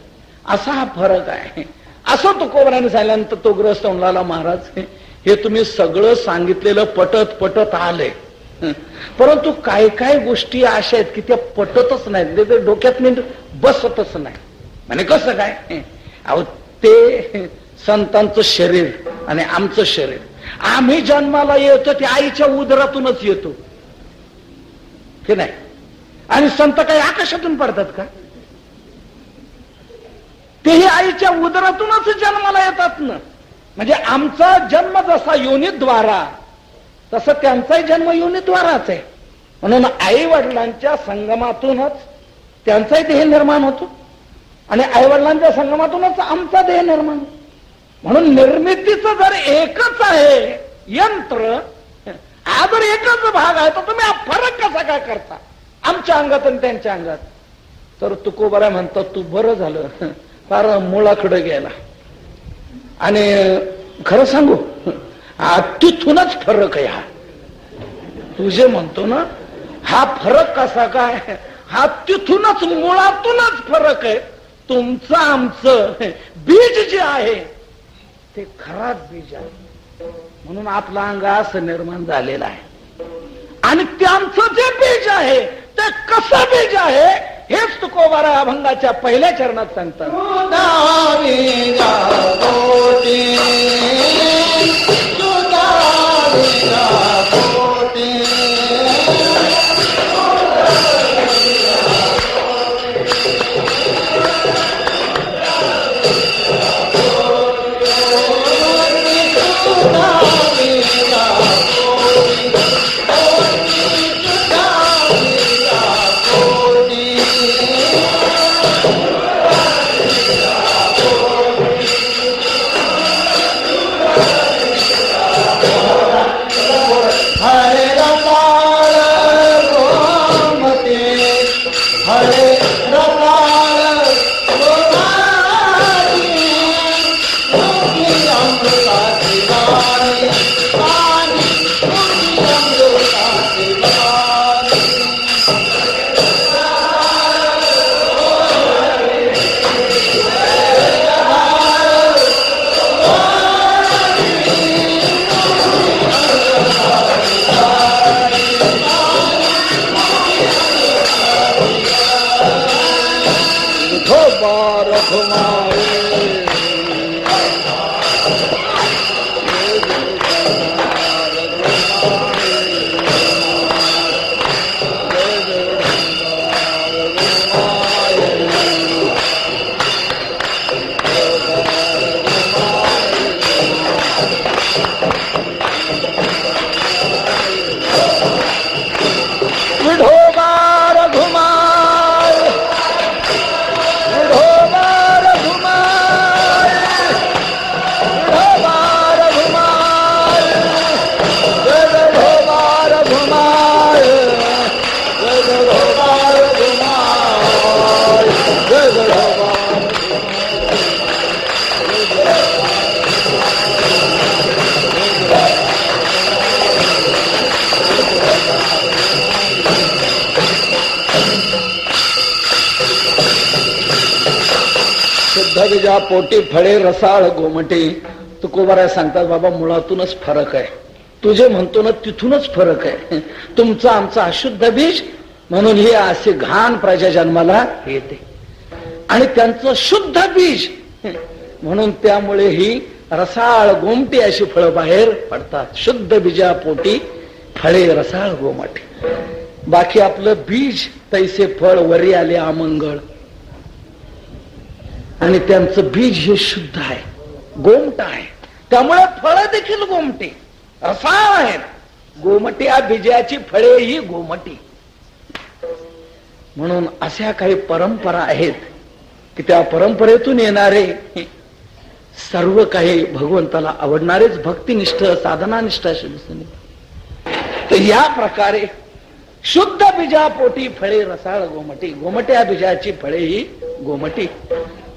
असा हा फरक आहे. असं तुकोबराने सांगितल्यानंतर तो ग्रस्त म्हणाला, महाराज हे तुम्ही सगळं सांगितलेलं पटत पटत आले, परंतु काय काय गोष्टी अशा आहेत की त्या पटतच नाहीत, ते डोक्यात नीट बसतच नाही. म्हणजे कसं काय? अहो, ते संतांचं शरीर आणि आमचं शरीर, आम्ही जन्माला येतो ते आईच्या उदरातूनच येतो की नाही? आणि संत काही आकाशातून पडतात का? तेही आईच्या उदरातूनच जन्माला येतात ना. म्हणजे आमचा जन्म जसा योनीद्वारा, तसं त्यांचाही जन्म योनीद्वाराच आहे. म्हणून आई वडिलांच्या संगमातूनच त्यांचाही देह निर्माण होतो आणि आई वडिलांच्या संगमातूनच आमचा देह निर्माण. म्हणून निर्मितीचं जर एकच आहे यंत्र, हा जर एकच भाग आहे, तर तुम्ही हा फरक कसा काय करता आमच्या अंगात आणि त्यांच्या अंगात? तर तुकोबरा म्हणतात, तू बरं झालं फार मुळाकडे गेला. आणि खरं सांगू, तिथूनच फरक आहे. हा तू जे म्हणतो ना, हा फरक कसा काय? हा तिथूनच, मुळातूनच फरक आहे. तुमचं आमचं बीज जे आहे ते खराब बीज आहे. म्हणून आपला अंग असं निर्माण झालेला आहे. आणि त्यांचं जे बीज आहे ते कसं बीज आहे हेच तुकोबारा अभंगाच्या पहिल्या चरणात सांगतात. बीजा पोटी फळे रसाळ गोमटे. तुकोबाराय सांगतात बाबा मुळातूनच फरक आहे. तुझे म्हणतो ना तिथूनच फरक आहे. तुमचं आमचं अशुद्ध बीज म्हणून हे असे घाण प्रजा जन्माला येते आणि त्यांचं शुद्ध बीज म्हणून त्यामुळे ही रसाळ गोमटी अशी फळं बाहेर पडतात. शुद्ध बीजा पोटी फळे रसाळ गोमटे. बाकी आपलं बीज तैसे फळ वरी आले अमंगळ आणि त्यांचं बीज हे शुद्ध आहे, गोमट आहे. त्यामुळे फळं देखील गोमटी रसाळ आहेत. गोमटी या बीजाची फळे ही गोमटी. म्हणून अशा काही परंपरा आहेत की त्या परंपरेतून येणारे सर्व काही भगवंताला आवडणारेच भक्तिनिष्ठ साधनानिष्ठ असे दिसून येतात. तर या प्रकारे शुद्ध बीजा पोटी फळे रसाळ गोमटी. गोमटी या बीजाची फळे ही गोमटी.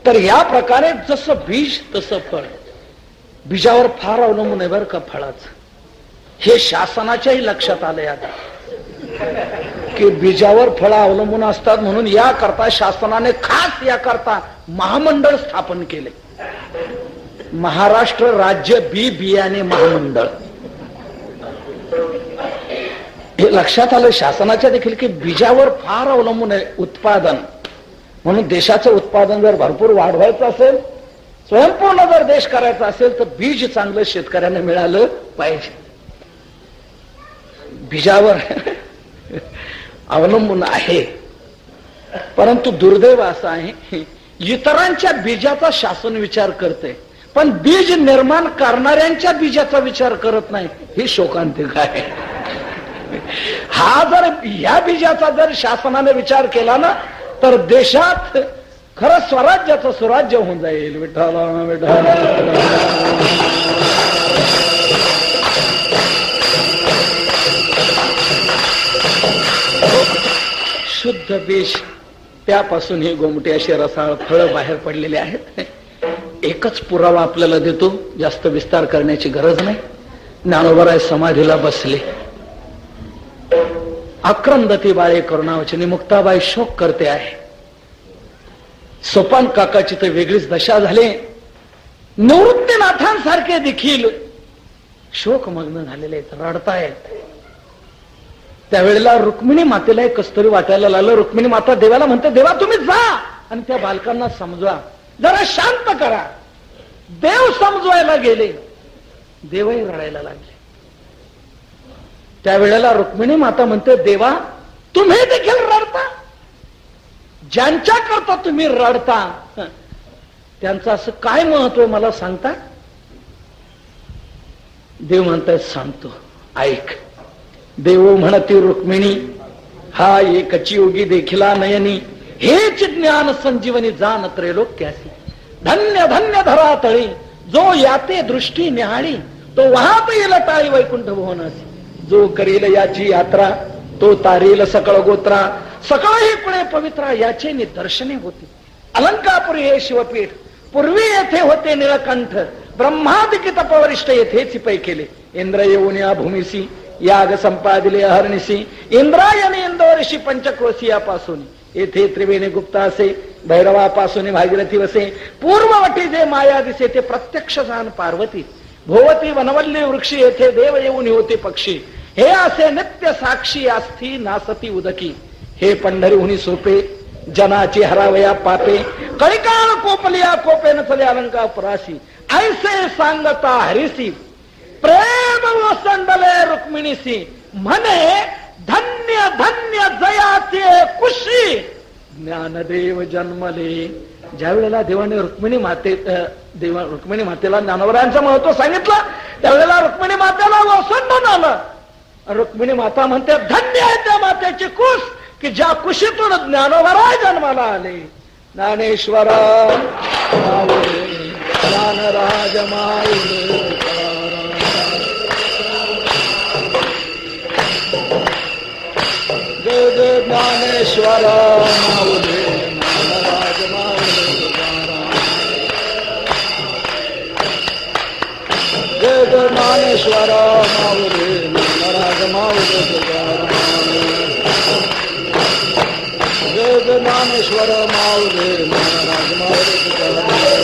तर या प्रकारे जसं बीज तसं फळ. बीजावर फार अवलंबून आहे बरं का फळाचं. हे शासनाच्याही लक्षात आलंय आता की बीजावर फळं अवलंबून असतात. म्हणून या करता शासनाने खास या करता महामंडळ स्थापन केले. महाराष्ट्र राज्य बी बियाणे महामंडळ. हे लक्षात आलं शासनाच्या देखील की बीजावर फार अवलंबून आहे उत्पादन. म्हणून देशाचं उत्पादन जर भरपूर वाढवायचं असेल, स्वयंपूर्ण जर देश करायचा असेल तर बीज चांगलं शेतकऱ्यांना मिळालं पाहिजे. बीजावर अवलंबून आहे. परंतु दुर्दैव असं आहे इतरांच्या बीजाचा शासन विचार करते पण बीज निर्माण करणाऱ्यांच्या बीजाचा विचार करत नाही. ही शोकांतिक आहे. हा जर या बीजाचा जर शासनाने विचार केला ना तर देशात खरं स्वराज्याचं सुराज्य होऊन जाईल. विठ्ठला विठ्ठला. शुद्ध बीज त्यापासून ही गोमटी अशी रसाळ फळं बाहेर पडलेली आहेत. एकच पुरावा आपल्याला देतो, जास्त विस्तार करण्याची गरज नाही. ज्ञानोबराय समाधीला बसले. आक्रंदती बाळे करुणावचनी मुक्ताबाई शोक करते आहे. सोपान काकाची तर वेगळीच दशा झाली. निवृत्तीनाथांसारखे देखील शोकमग्न झालेले आहेत, रडतायत. त्यावेळेला रुक्मिणी मातेला एक कस्तुरी वाटायला लागलं. रुक्मिणी माता देवाला म्हणते देवा तुम्ही जा आणि त्या बालकांना समजवा, जरा शांत करा. देव समजवायला गेले, देवही रडायला लागले. त्यावेळेला रुक्मिणी माता म्हणते देवा तुम्ही देखील रडता, ज्यांच्या करता तुम्ही रडता त्यांचं असं काय महत्व मला सांगता. देव म्हणतात सांगतो ऐक. देव म्हणती रुक्मिणी हा एकची योगी देखिला नयनी हेच ज्ञान संजीवनी जाण त्रैलोक्यासी. धन्य धन्य धरा तळी जो याते दृष्टी निहाळी तो वाहत येईल टाळी वैकुंठ भुवनासी. जो करील याची यात्रा तो तारील सकळ गोत्रा सकळ ही पुणे पवित्रा याचे निदर्शने होती. अलंकापुरी हे शिवपीठ पूर्वी येथे होते निळकंठ ब्रह्मादिक तपवरिष्ठ येथेच पै केले. इंद्र येऊन या भूमीसी याग संपादिले अहर्निसी इंद्रायणी इंदोरशी पंचक्रोशी यापासून येथे त्रिवेणी गुप्ता असे भैरवापासून भागीरथी वसे पूर्ववटी जे माया दिसे ते प्रत्यक्ष जाण पार्वती. भोवती वनवल्ली वृक्षी येथे देव येऊन होते पक्षी हे असे नित्य साक्षी आस्थी नासती उदकी. हे पंढरीहुनी सोपे जनाची हरावया पापे कळिकाळ कोपलिया कोपे नचले अलंका पराशी ऐसे सांगता हरिसी प्रेम वसंडले रुक्मिणीसी म्हणे धन्य धन्य जयाचे कुशी ज्ञानदेव जन्मले. ज्या वेळेला देवाने रुक्मिणी मातेला ज्ञानोबरायांचं महत्व सांगितलं त्यावेळेला रुक्मिणी मातेला वसंडून आलं. रुक्मिणी माता म्हणते धन्य आहे त्या मातेची कुश की ज्या कुशीतून ज्ञानोबराय जन्माला आले. ज्ञानेश्वर ज्ञानराज माऊली ज्ञानेश्वर माऊली ज्ञानराज माऊली ज्ञानेश्वर माऊली ज्ञानराज माऊली ज्ञानेश्वर माऊली ज्ञानराज माऊली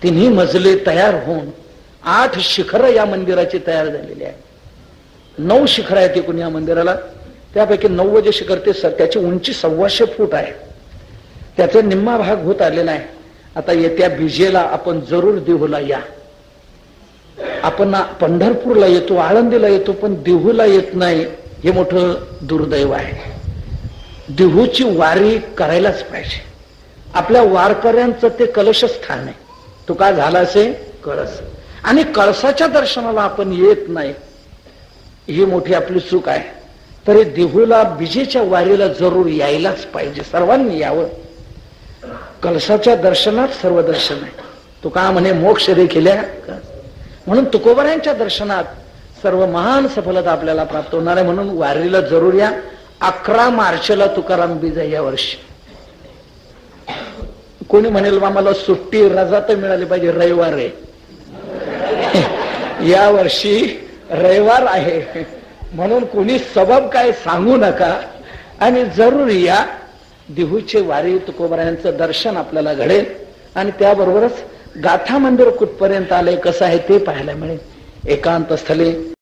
तिन्ही मजले तयार होऊन 8 शिखरं या मंदिराची तयार झालेली आहे. 9 शिखर आहेत एकूण या मंदिराला. त्यापैकी 9वं जे शिखर त्याची उंची 125 फूट आहे. त्याचा निम्मा भाग होत आलेला आहे. आता येत्या बीजेला आपण जरूर देहूला या. आपण पंढरपूरला येतो, आळंदीला येतो, पण देहूला येत नाही, हे मोठं दुर्दैव आहे. देहूची वारी करायलाच पाहिजे. आपल्या वारकऱ्यांचं ते कलशस्थान आहे. तो का झाला असे कळस, आणि कळसाच्या दर्शनाला आपण येत नाही, ही मोठी आपली चूक आहे. तरी देहूला बीजेच्या वारीला जरूर यायलाच पाहिजे. सर्वांनी यावं. कळसाच्या दर्शनात सर्व दर्शन आहे. तो का म्हणे मोक्ष रे केल्या, म्हणून तुकोबरायांच्या दर्शनात सर्व महान सफलता आपल्याला प्राप्त होणार आहे. म्हणून वारीला जरूर या. 11 मार्चला तुकाराम बीज आहे या वर्षी. कोणी म्हणेल आम्हाला सुट्टी रजा तर मिळाली पाहिजे, रविवार आहे. या वर्षी रविवार आहे, म्हणून कोणी सबब काय सांगू नका आणि जरूर या. देहूचे वारी तुकोबरायांचं दर्शन आपल्याला घडेल आणि त्याबरोबरच गाथा मंदिर कुठपर्यंत आलंय, कसं आहे ते पाहायला मिळेल. एकांत स्थळे